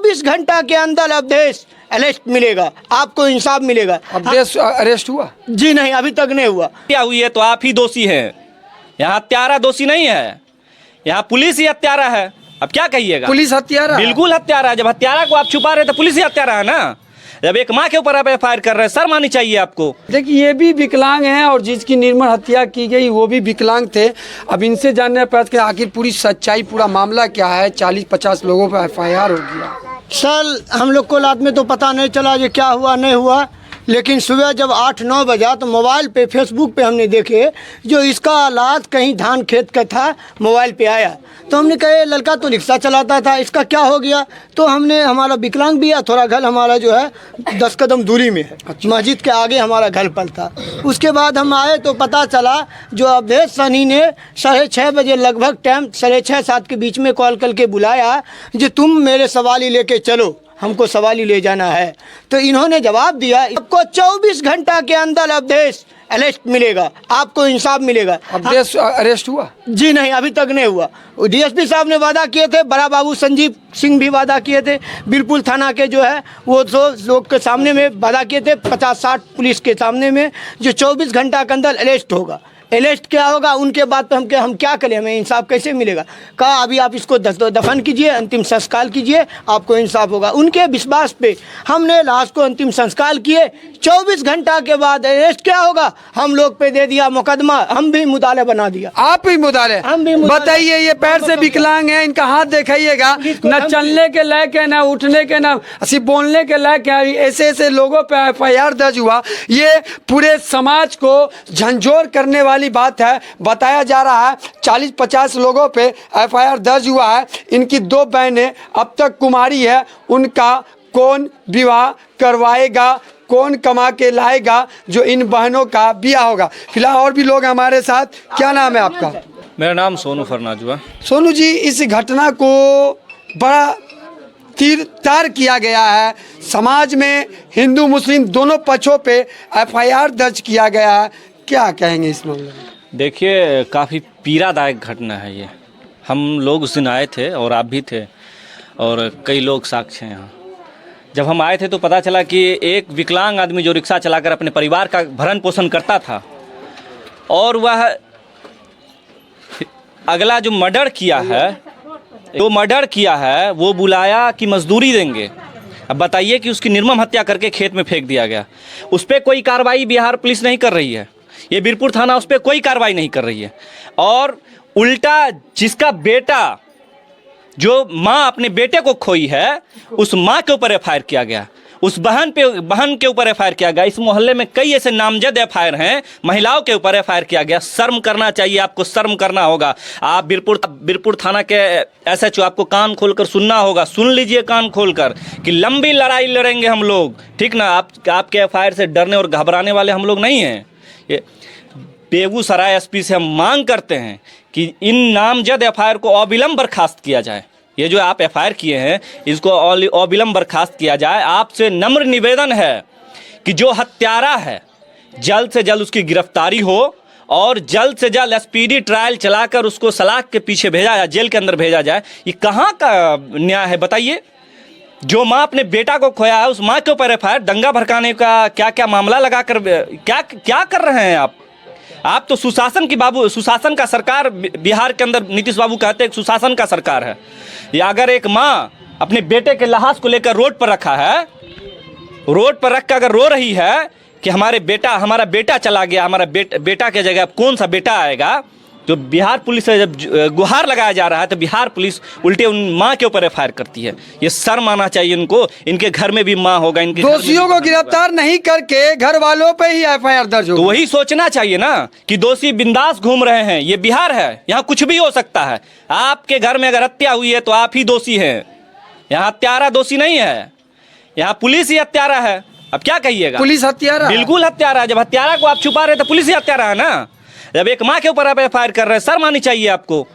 24 घंटा के अंदर अवधेश अरेस्ट मिलेगा, आपको इंसाफ मिलेगा। अवधेश अरेस्ट हुआ? जी नहीं, अभी तक नहीं हुआ। क्या हुई है तो आप ही दोषी हैं, यहाँ हत्यारा दोषी नहीं है, यहाँ पुलिस ही हत्यारा है। अब क्या कहिएगा? पुलिस हत्यारा? बिल्कुल हत्यारा है। जब हत्यारा को आप छुपा रहे तो पुलिस ही हत्यारा है ना। जब एक माँ के ऊपर आप फायर कर रहे हैं, शर्म आनी चाहिए आपको। देखिए ये भी विकलांग हैं और जिसकी निर्मम हत्या की गई वो भी विकलांग थे। अब इनसे जानने का प्रयास करें आखिर पूरी सच्चाई, पूरा मामला क्या है। 40-50 लोगों पर FIR हो गया। सर हम लोग को रात में तो पता नहीं चला ये क्या हुआ नहीं हुआ, लेकिन सुबह जब 8-9 बजा तो मोबाइल पे फेसबुक पे हमने देखे जो इसका हालात कहीं धान खेत का था, मोबाइल पे आया तो हमने कहा लड़का तो रिक्शा चलाता था, इसका क्या हो गया। तो हमने, हमारा विकलांग भी है, थोड़ा घर हमारा जो है 10 कदम दूरी में है, मस्जिद के आगे हमारा घर पड़ता। उसके बाद हम आए तो पता चला जो अवधेश सनी ने 6:30 बजे लगभग टाइम 6:30-7 के बीच में कॉल करके बुलाया जो तुम मेरे सवारी लेके चलो, हमको सवाली ले जाना है। तो इन्होंने जवाब दिया आपको 24 घंटा के अंदर अवधेश अरेस्ट मिलेगा, आपको इंसाफ मिलेगा। अवधेश अरेस्ट हुआ? जी नहीं, अभी तक नहीं हुआ। DSP साहब ने वादा किए थे, बड़ा बाबू संजीव सिंह भी वादा किए थे, बिरपुल थाना के जो है वो 2 लोग के सामने में वादा किए थे, 50-60 पुलिस के सामने में जो 24 घंटा के अंदर अरेस्ट होगा। अरेस्ट क्या होगा उनके बाद पे हम क्या करें, हमें इंसाफ कैसे मिलेगा। कहा अभी आप इसको दफन कीजिए, अंतिम संस्कार कीजिए, आपको इंसाफ होगा। उनके विश्वास पे हमने लाश को अंतिम संस्कार किए। 24 घंटा के बाद अरेस्ट क्या होगा, हम लोग पे दे दिया मुकदमा, हम भी मुदाले बना दिया। आप भी मुदाले? हम भी मुदाले। बताइए, ये पैर से विकलांग है, इनका हाथ दिखाइएगा, न चलने के लायक है, न उठने के, न सिर्फ बोलने के लायक है। ऐसे ऐसे लोगों पे FIR दर्ज हुआ, ये पूरे समाज को झंझोर करने वाली बात है। बताया जा रहा है 40-50 लोगों पे FIR दर्ज हुआ है। इनकी 2 बहनें अब तक कुमारी है, उनका कौन विवाह करवाएगा, कौन कमा के लाएगा जो इन बहनों का ब्याह होगा। फिलहाल और भी लोग हमारे साथ। क्या नाम है आपका? मेरा नाम सोनू फरनाज हुआ। सोनू जी, इस घटना को बड़ा तीर-तार किया गया है, समाज में हिंदू मुस्लिम दोनों पक्षों पे FIR दर्ज किया गया है, क्या कहेंगे इस मामले में? देखिए काफ़ी पीड़ादायक घटना है ये। हम लोग उस दिन आए थे और आप भी थे और कई लोग साक्ष्य हैं यहाँ। जब हम आए थे तो पता चला कि एक विकलांग आदमी जो रिक्शा चलाकर अपने परिवार का भरण पोषण करता था और वह अगला जो मर्डर किया है वो बुलाया कि मजदूरी देंगे। अब बताइए कि उसकी निर्मम हत्या करके खेत में फेंक दिया गया। उस पर कोई कार्रवाई बिहार पुलिस नहीं कर रही है, ये बीरपुर थाना उस पर कोई कार्रवाई नहीं कर रही है। और उल्टा जिसका बेटा, जो माँ अपने बेटे को खोई है, उस माँ के ऊपर FIR किया गया, उस बहन के ऊपर FIR किया गया। इस मोहल्ले में कई ऐसे नामजद FIR हैं, महिलाओं के ऊपर FIR किया गया। शर्म करना चाहिए, आपको शर्म करना होगा। आप बीरपुर थाना के SHO, आपको कान खोलकर सुनना होगा। सुन लीजिए कान खोलकर कि लंबी लड़ाई लड़ेंगे हम लोग, ठीक ना। आपके FIR से डरने और घबराने वाले हम लोग नहीं हैं। ये बेगूसराय SP से हम मांग करते हैं कि इन नामजद FIR को अविलंब बर्खास्त किया जाए। ये जो आप FIR किए हैं इसको अविलंब बर्खास्त किया जाए। आपसे नम्र निवेदन है कि जो हत्यारा है जल्द से जल्द उसकी गिरफ्तारी हो और जल्द से जल्द SPD ट्रायल चलाकर उसको सलाख के पीछे भेजा जाए, जेल के अंदर भेजा जाए। ये कहाँ का न्याय है बताइए। जो माँ अपने बेटा को खोया है उस माँ के ऊपर FIR, दंगा भड़काने का क्या क्या मामला लगाकर क्या कर रहे हैं आप तो सुशासन का सरकार बिहार के अंदर नीतीश बाबू कहते हैं सुशासन का सरकार है। या अगर एक माँ अपने बेटे के लाश को लेकर रोड पर रख कर अगर रो रही है कि हमारा बेटा चला गया, हमारा बेटा के जगह कौन सा बेटा आएगा, तो बिहार पुलिस से जब गुहार लगाया जा रहा है तो बिहार पुलिस उल्टे उन माँ के ऊपर FIR करती है। ये शर्म आना चाहिए इनको। इनके घर में भी माँ होगा, इनके दोषियों को गिरफ्तार नहीं करके घर वालों पे ही FIR दर्ज हो। तो वही सोचना चाहिए ना कि दोषी बिंदास घूम रहे हैं। ये बिहार है, यहाँ कुछ भी हो सकता है। आपके घर में अगर हत्या हुई है तो आप ही दोषी हैं, यहाँ हत्यारा दोषी नहीं है, यहाँ पुलिस ही हत्यारा है। अब क्या कहिएगा? पुलिस हत्यारा? बिल्कुल हत्यारा है। जब हत्यारा को आप छुपा रहे तो पुलिस ही हत्यारा है ना। जब एक माँ के ऊपर आप FIR कर रहे हैं, शर्म आनी चाहिए आपको।